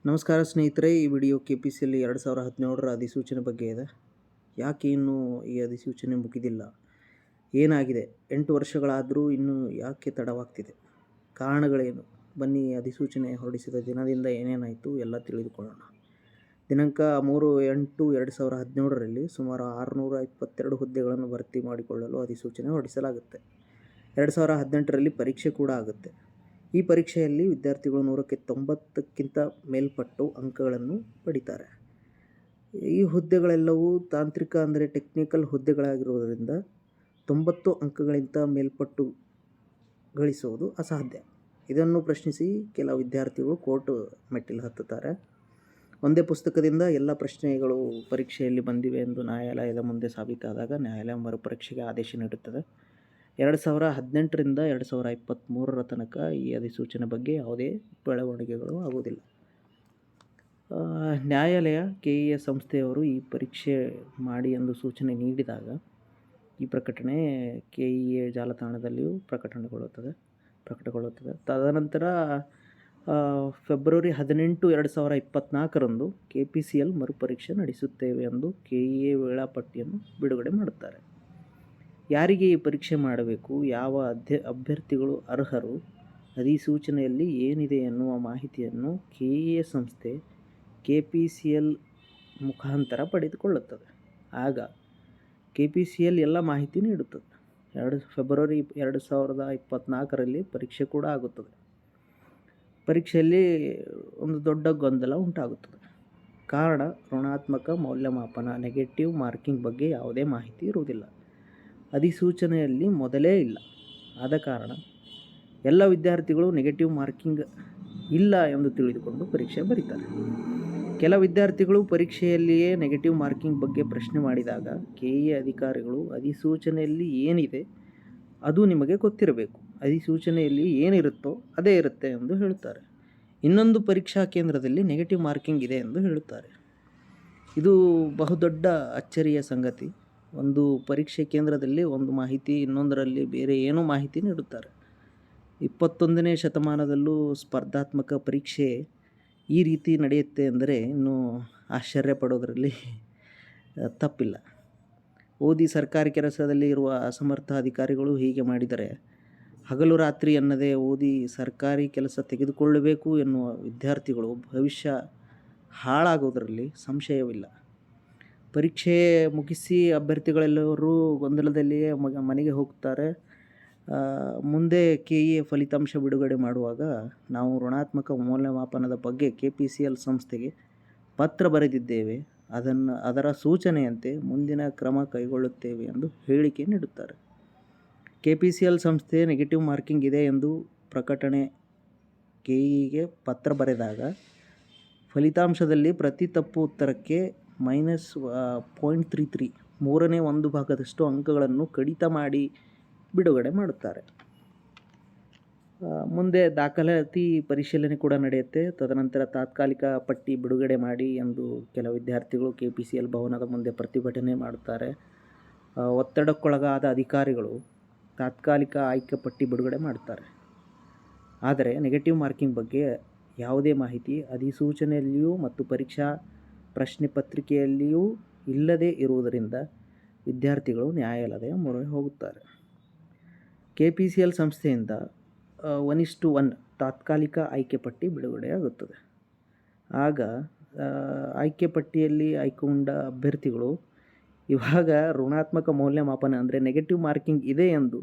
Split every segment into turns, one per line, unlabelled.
ನಮಸ್ಕಾರ ಸ್ನೇಹಿತರೆ, ಈ ವಿಡಿಯೋ KPCL 2017ರ ಅಧಿಸೂಚನೆ ಬಗ್ಗೆ ಇದೆ. ಯಾಕೆ ಇನ್ನೂ ಈ ಅಧಿಸೂಚನೆ ಮುಗಿದಿಲ್ಲ, ಏನಾಗಿದೆ, 8 ವರ್ಷಗಳಾದರೂ ಇನ್ನೂ ಯಾಕೆ ತಡವಾಗ್ತಿದೆ, ಕಾರಣಗಳೇನು, ಬನ್ನಿ ಅಧಿಸೂಚನೆ ಹೊರಡಿಸಿದ ದಿನದಿಂದ ಏನೇನಾಯಿತು ಎಲ್ಲ ತಿಳಿದುಕೊಳ್ಳೋಣ. ದಿನಾಂಕ 3/8/2017ರಲ್ಲಿ ಸುಮಾರು 622 ಹುದ್ದೆಗಳನ್ನು ಭರ್ತಿ ಮಾಡಿಕೊಳ್ಳಲು ಅಧಿಸೂಚನೆ ಹೊರಡಿಸಲಾಗುತ್ತೆ. 2018ರಲ್ಲಿ ಪರೀಕ್ಷೆ ಕೂಡ ಆಗುತ್ತೆ. ಈ ಪರೀಕ್ಷೆಯಲ್ಲಿ ವಿದ್ಯಾರ್ಥಿಗಳು 100ಕ್ಕೆ 90ಕ್ಕಿಂತ ಮೇಲ್ಪಟ್ಟು ಅಂಕಗಳನ್ನು ಪಡಿತಾರೆ. ಈ ಹುದ್ದೆಗಳೆಲ್ಲವೂ ತಾಂತ್ರಿಕ ಅಂದರೆ ಟೆಕ್ನಿಕಲ್ ಹುದ್ದೆಗಳಾಗಿರುವುದರಿಂದ 90 ಅಂಕಗಳಿಂದ ಮೇಲ್ಪಟ್ಟು ಗಳಿಸುವುದು ಅಸಾಧ್ಯ. ಇದನ್ನು ಪ್ರಶ್ನಿಸಿ ಕೆಲ ವಿದ್ಯಾರ್ಥಿಗಳು ಕೋರ್ಟ್ ಮೆಟ್ಟಿಲು ಹತ್ತುತ್ತಾರೆ. ಒಂದೇ ಪುಸ್ತಕದಿಂದ ಎಲ್ಲ ಪ್ರಶ್ನೆಗಳು ಪರೀಕ್ಷೆಯಲ್ಲಿ ಬಂದಿವೆ ಎಂದು ನ್ಯಾಯಾಲಯದ ಮುಂದೆ ಸಾಬೀತಾದಾಗ ನ್ಯಾಯಾಲಯ ಮರುಪರೀಕ್ಷೆಗೆ ಆದೇಶ ನೀಡುತ್ತದೆ. 2018ರಿಂದ 2023ರ ತನಕ ಈ ಅಧಿಸೂಚನೆ ಬಗ್ಗೆ ಯಾವುದೇ ಬೆಳವಣಿಗೆಗಳು ಆಗುವುದಿಲ್ಲ. ನ್ಯಾಯಾಲಯ KEA ಸಂಸ್ಥೆಯವರು ಈ ಪರೀಕ್ಷೆ ಮಾಡಿ ಎಂದು ಸೂಚನೆ ನೀಡಿದಾಗ ಈ ಪ್ರಕಟಣೆ KEA ಜಾಲತಾಣದಲ್ಲಿಯೂ ಪ್ರಕಟಗೊಳ್ಳುತ್ತದೆ. ತದನಂತರ ಫೆಬ್ರವರಿ 18, 2024ರಂದು KPCL ಮರುಪರೀಕ್ಷೆ ನಡೆಸುತ್ತೇವೆ ಎಂದು KEA ವೇಳಾಪಟ್ಟಿಯನ್ನು ಬಿಡುಗಡೆ ಮಾಡುತ್ತಾರೆ. ಯಾರಿಗೆ ಈ ಪರೀಕ್ಷೆ ಮಾಡಬೇಕು, ಯಾವ ಅಭ್ಯರ್ಥಿಗಳು ಅರ್ಹರು, ಅಧಿಸೂಚನೆಯಲ್ಲಿ ಏನಿದೆ ಎನ್ನುವ ಮಾಹಿತಿಯನ್ನು KEA ಸಂಸ್ಥೆ KPCL ಮುಖಾಂತರ ಪಡೆದುಕೊಳ್ಳುತ್ತದೆ. ಆಗ KPCL ಎಲ್ಲ ಮಾಹಿತಿ ನೀಡುತ್ತದೆ. ಫೆಬ್ರವರಿ 2024ರಲ್ಲಿ ಪರೀಕ್ಷೆ ಕೂಡ ಆಗುತ್ತದೆ. ಪರೀಕ್ಷೆಯಲ್ಲಿ ಒಂದು ದೊಡ್ಡ ಗೊಂದಲ ಉಂಟಾಗುತ್ತದೆ. ಕಾರಣ, ಋಣಾತ್ಮಕ ಮೌಲ್ಯಮಾಪನ ನೆಗೆಟಿವ್ ಮಾರ್ಕಿಂಗ್ ಬಗ್ಗೆ ಯಾವುದೇ ಮಾಹಿತಿ ಇರುವುದಿಲ್ಲ. ಅಧಿಸೂಚನೆಯಲ್ಲಿ ಮೊದಲೇ ಇಲ್ಲ. ಆದ ಕಾರಣ ಎಲ್ಲ ವಿದ್ಯಾರ್ಥಿಗಳು ನೆಗೆಟಿವ್ ಮಾರ್ಕಿಂಗ್ ಇಲ್ಲ ಎಂದು ತಿಳಿದುಕೊಂಡು ಪರೀಕ್ಷೆ ಬರೀತಾರೆ. ಕೆಲ ವಿದ್ಯಾರ್ಥಿಗಳು ಪರೀಕ್ಷೆಯಲ್ಲಿಯೇ ನೆಗೆಟಿವ್ ಮಾರ್ಕಿಂಗ್ ಬಗ್ಗೆ ಪ್ರಶ್ನೆ ಮಾಡಿದಾಗ KEA ಅಧಿಕಾರಿಗಳು ಅಧಿಸೂಚನೆಯಲ್ಲಿ ಏನಿದೆ ಅದು ನಿಮಗೆ ಗೊತ್ತಿರಬೇಕು, ಅಧಿಸೂಚನೆಯಲ್ಲಿ ಏನಿರುತ್ತೋ ಅದೇ ಇರುತ್ತೆ ಎಂದು ಹೇಳುತ್ತಾರೆ. ಇನ್ನೊಂದು ಪರೀಕ್ಷಾ ಕೇಂದ್ರದಲ್ಲಿ ನೆಗೆಟಿವ್ ಮಾರ್ಕಿಂಗ್ ಇದೆ ಎಂದು ಹೇಳುತ್ತಾರೆ. ಇದು ಬಹುದೊಡ್ಡ ಅಚ್ಚರಿಯ ಸಂಗತಿ. ಒಂದು ಪರೀಕ್ಷೆ ಕೇಂದ್ರದಲ್ಲಿ ಒಂದು ಮಾಹಿತಿ, ಇನ್ನೊಂದರಲ್ಲಿ ಬೇರೆ ಏನೋ ಮಾಹಿತಿ ನೀಡುತ್ತಾರೆ. 21ನೇ ಶತಮಾನದಲ್ಲೂ ಸ್ಪರ್ಧಾತ್ಮಕ ಪರೀಕ್ಷೆ ಈ ರೀತಿ ನಡೆಯುತ್ತೆ ಅಂದರೆ ಇನ್ನೂ ಆಶ್ಚರ್ಯ ಪಡೋದರಲ್ಲಿ ತಪ್ಪಿಲ್ಲ. ಓದಿ ಸರ್ಕಾರಿ ಕೆಲಸದಲ್ಲಿ ಇರುವ ಅಸಮರ್ಥ ಅಧಿಕಾರಿಗಳು ಹೀಗೆ ಮಾಡಿದರೆ, ಹಗಲು ರಾತ್ರಿ ಎನ್ನದೇ ಓದಿ ಸರ್ಕಾರಿ ಕೆಲಸ ತೆಗೆದುಕೊಳ್ಳಬೇಕು ಎನ್ನುವ ವಿದ್ಯಾರ್ಥಿಗಳು ಭವಿಷ್ಯ ಹಾಳಾಗೋದರಲ್ಲಿ ಸಂಶಯವಿಲ್ಲ. ಪರೀಕ್ಷೆ ಮುಗಿಸಿ ಅಭ್ಯರ್ಥಿಗಳೆಲ್ಲರೂ ಗೊಂದಲದಲ್ಲಿಯೇ ಮನೆಗೆ ಹೋಗ್ತಾರೆ. ಮುಂದೆ KEA ಫಲಿತಾಂಶ ಬಿಡುಗಡೆ ಮಾಡುವಾಗ ನಾವು ಋಣಾತ್ಮಕ ಮೌಲ್ಯಮಾಪನದ ಬಗ್ಗೆ KPCL ಸಂಸ್ಥೆಗೆ ಪತ್ರ ಬರೆದಿದ್ದೇವೆ, ಅದರ ಸೂಚನೆಯಂತೆ ಮುಂದಿನ ಕ್ರಮ ಕೈಗೊಳ್ಳುತ್ತೇವೆ ಎಂದು ಹೇಳಿಕೆ ನೀಡುತ್ತಾರೆ. KPCL ಸಂಸ್ಥೆ ನೆಗೆಟಿವ್ ಮಾರ್ಕಿಂಗ್ ಇದೆ ಎಂದು ಪ್ರಕಟಣೆ KEAಗೆ ಪತ್ರ ಬರೆದಾಗ ಫಲಿತಾಂಶದಲ್ಲಿ ಪ್ರತಿ ತಪ್ಪು ಉತ್ತರಕ್ಕೆ -0.33 ಮೂರನೇ ಒಂದು ಭಾಗದಷ್ಟು ಅಂಕಗಳನ್ನು ಕಡಿತ ಮಾಡಿ ಬಿಡುಗಡೆ ಮಾಡುತ್ತಾರೆ. ಮುಂದೆ ದಾಖಲಾತಿ ಪರಿಶೀಲನೆ ಕೂಡ ನಡೆಯುತ್ತೆ. ತದನಂತರ ತಾತ್ಕಾಲಿಕ ಪಟ್ಟಿ ಬಿಡುಗಡೆ ಮಾಡಿ ಎಂದು ಕೆಲ ವಿದ್ಯಾರ್ಥಿಗಳು KPCL ಭವನದ ಮುಂದೆ ಪ್ರತಿಭಟನೆ ಮಾಡುತ್ತಾರೆ. ಒತ್ತಡಕ್ಕೊಳಗಾದ ಅಧಿಕಾರಿಗಳು ತಾತ್ಕಾಲಿಕ ಆಯ್ಕೆ ಪಟ್ಟಿ ಬಿಡುಗಡೆ ಮಾಡುತ್ತಾರೆ. ಆದರೆ ನೆಗೆಟಿವ್ ಮಾರ್ಕಿಂಗ್ ಬಗ್ಗೆ ಯಾವುದೇ ಮಾಹಿತಿ ಅಧಿಸೂಚನೆಯಲ್ಲಿಯೂ ಮತ್ತು ಪರೀಕ್ಷಾ ಪ್ರಶ್ನೆ ಪತ್ರಿಕೆಯಲ್ಲಿಯೂ ಇಲ್ಲದೇ ಇರುವುದರಿಂದ ವಿದ್ಯಾರ್ಥಿಗಳು ನ್ಯಾಯಾಲಯದ ಮೊರೆ ಹೋಗುತ್ತಾರೆ. KPCL ಸಂಸ್ಥೆಯಿಂದ 1:1 ತಾತ್ಕಾಲಿಕ ಆಯ್ಕೆ ಪಟ್ಟಿ ಬಿಡುಗಡೆಯಾಗುತ್ತದೆ. ಆಗ ಆಯ್ಕೆ ಪಟ್ಟಿಯಲ್ಲಿ ಆಯ್ಕೆಗೊಂಡ ಅಭ್ಯರ್ಥಿಗಳು ಇವಾಗ ಋಣಾತ್ಮಕ ಮೌಲ್ಯಮಾಪನ ಅಂದರೆ ನೆಗೆಟಿವ್ ಮಾರ್ಕಿಂಗ್ ಇದೆ ಎಂದು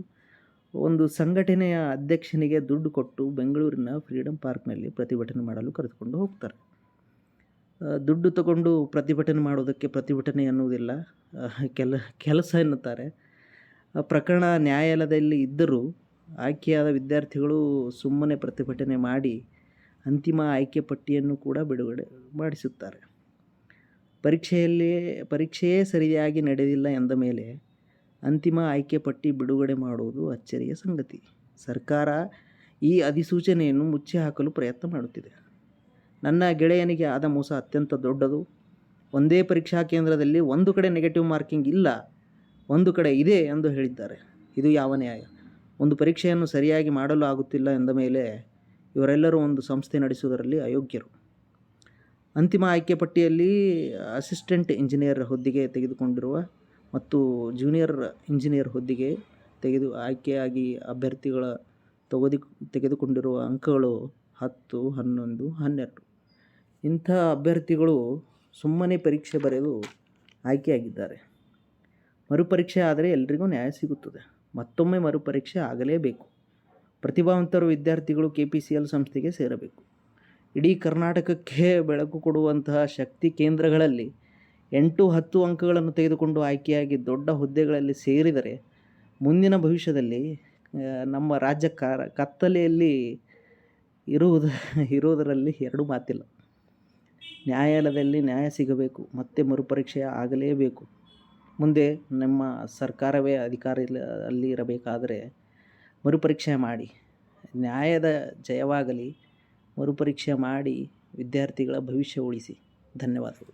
ಒಂದು ಸಂಘಟನೆಯ ಅಧ್ಯಕ್ಷನಿಗೆ ದುಡ್ಡು ಕೊಟ್ಟು ಬೆಂಗಳೂರಿನ ಫ್ರೀಡಂ ಪಾರ್ಕ್ನಲ್ಲಿ ಪ್ರತಿಭಟನೆ ಮಾಡಲು ಕರೆದುಕೊಂಡು ಹೋಗ್ತಾರೆ. ದುಡ್ಡು ತಗೊಂಡು ಪ್ರತಿಭಟನೆ ಮಾಡೋದಕ್ಕೆ ಪ್ರತಿಭಟನೆ ಎನ್ನುವುದಿಲ್ಲ, ಕೆಲಸ ಎನ್ನುತ್ತಾರೆ. ಪ್ರಕರಣ ನ್ಯಾಯಾಲಯದಲ್ಲಿ ಇದ್ದರೂ ಆಯ್ಕೆಯಾದ ವಿದ್ಯಾರ್ಥಿಗಳು ಸುಮ್ಮನೆ ಪ್ರತಿಭಟನೆ ಮಾಡಿ ಅಂತಿಮ ಆಯ್ಕೆ ಪಟ್ಟಿಯನ್ನು ಕೂಡ ಬಿಡುಗಡೆ ಮಾಡಿಸುತ್ತಾರೆ. ಪರೀಕ್ಷೆಯೇ ಸರಿಯಾಗಿ ನಡೆದಿಲ್ಲ ಎಂದ ಮೇಲೆ ಅಂತಿಮ ಆಯ್ಕೆ ಪಟ್ಟಿ ಬಿಡುಗಡೆ ಮಾಡುವುದು ಅಚ್ಚರಿಯ ಸಂಗತಿ. ಸರ್ಕಾರ ಈ ಅಧಿಸೂಚನೆಯನ್ನು ಮುಚ್ಚಿ ಹಾಕಲು ಪ್ರಯತ್ನ ಮಾಡುತ್ತಿದೆ. ನನ್ನ ಗೆಳೆಯನಿಗೆ ಆದ ಮೋಸ ಅತ್ಯಂತ ದೊಡ್ಡದು. ಒಂದೇ ಪರೀಕ್ಷಾ ಕೇಂದ್ರದಲ್ಲಿ ಒಂದು ಕಡೆ ನೆಗೆಟಿವ್ ಮಾರ್ಕಿಂಗ್ ಇಲ್ಲ, ಒಂದು ಕಡೆ ಇದೆ ಎಂದು ಹೇಳಿದ್ದಾರೆ. ಇದು ಯಾವ ನ್ಯಾಯ? ಒಂದು ಪರೀಕ್ಷೆಯನ್ನು ಸರಿಯಾಗಿ ಮಾಡಲು ಆಗುತ್ತಿಲ್ಲ ಎಂದ ಮೇಲೆ ಇವರೆಲ್ಲರೂ ಒಂದು ಸಂಸ್ಥೆ ನಡೆಸುವುದರಲ್ಲಿ ಅಯೋಗ್ಯರು. ಅಂತಿಮ ಆಯ್ಕೆ ಪಟ್ಟಿಯಲ್ಲಿ ಅಸಿಸ್ಟೆಂಟ್ ಇಂಜಿನಿಯರ್ ಹುದ್ದೆಗೆ ತೆಗೆದುಕೊಂಡಿರುವ ಮತ್ತು ಜೂನಿಯರ್ ಇಂಜಿನಿಯರ್ ಹುದ್ದೆಗೆ ಆಯ್ಕೆಯಾಗಿ ಅಭ್ಯರ್ಥಿಗಳ ತೆಗೆದುಕೊಂಡಿರುವ ಅಂಕಗಳು 10, 11, 12. ಇಂಥ ಅಭ್ಯರ್ಥಿಗಳು ಸುಮ್ಮನೆ ಪರೀಕ್ಷೆ ಬರೆದು ಆಯ್ಕೆಯಾಗಿದ್ದಾರೆ. ಮರುಪರೀಕ್ಷೆ ಆದರೆ ಎಲ್ರಿಗೂ ನ್ಯಾಯ ಸಿಗುತ್ತದೆ. ಮತ್ತೊಮ್ಮೆ ಮರುಪರೀಕ್ಷೆ ಆಗಲೇಬೇಕು. ಪ್ರತಿಭಾವಂತರು ವಿದ್ಯಾರ್ಥಿಗಳು KPCL ಸಂಸ್ಥೆಗೆ ಸೇರಬೇಕು. ಇಡೀ ಕರ್ನಾಟಕಕ್ಕೆ ಬೆಳಕು ಕೊಡುವಂತಹ ಶಕ್ತಿ ಕೇಂದ್ರಗಳಲ್ಲಿ 8, 10 ಅಂಕಗಳನ್ನು ತೆಗೆದುಕೊಂಡು ಆಯ್ಕೆಯಾಗಿ ದೊಡ್ಡ ಹುದ್ದೆಗಳಲ್ಲಿ ಸೇರಿದರೆ ಮುಂದಿನ ಭವಿಷ್ಯದಲ್ಲಿ ನಮ್ಮ ರಾಜ್ಯ ಕತ್ತಲೆಯಲ್ಲಿ ಇರುವುದರಲ್ಲಿ ಎರಡು ಮಾತಿಲ್ಲ. ನ್ಯಾಯಾಲಯದಲ್ಲಿ ನ್ಯಾಯ ಸಿಗಬೇಕು, ಮತ್ತೆ ಮರುಪರೀಕ್ಷೆ ಆಗಲೇಬೇಕು. ಮುಂದೆ ನಮ್ಮ ಸರ್ಕಾರವೇ ಅಧಿಕಾರದಲ್ಲಿ ಇರಬೇಕಾದರೆ ಮರುಪರೀಕ್ಷೆ ಮಾಡಿ, ನ್ಯಾಯದ ಜಯವಾಗಲಿ. ಮರುಪರೀಕ್ಷೆ ಮಾಡಿ ವಿದ್ಯಾರ್ಥಿಗಳ ಭವಿಷ್ಯ ಉಳಿಸಿ. ಧನ್ಯವಾದಗಳು.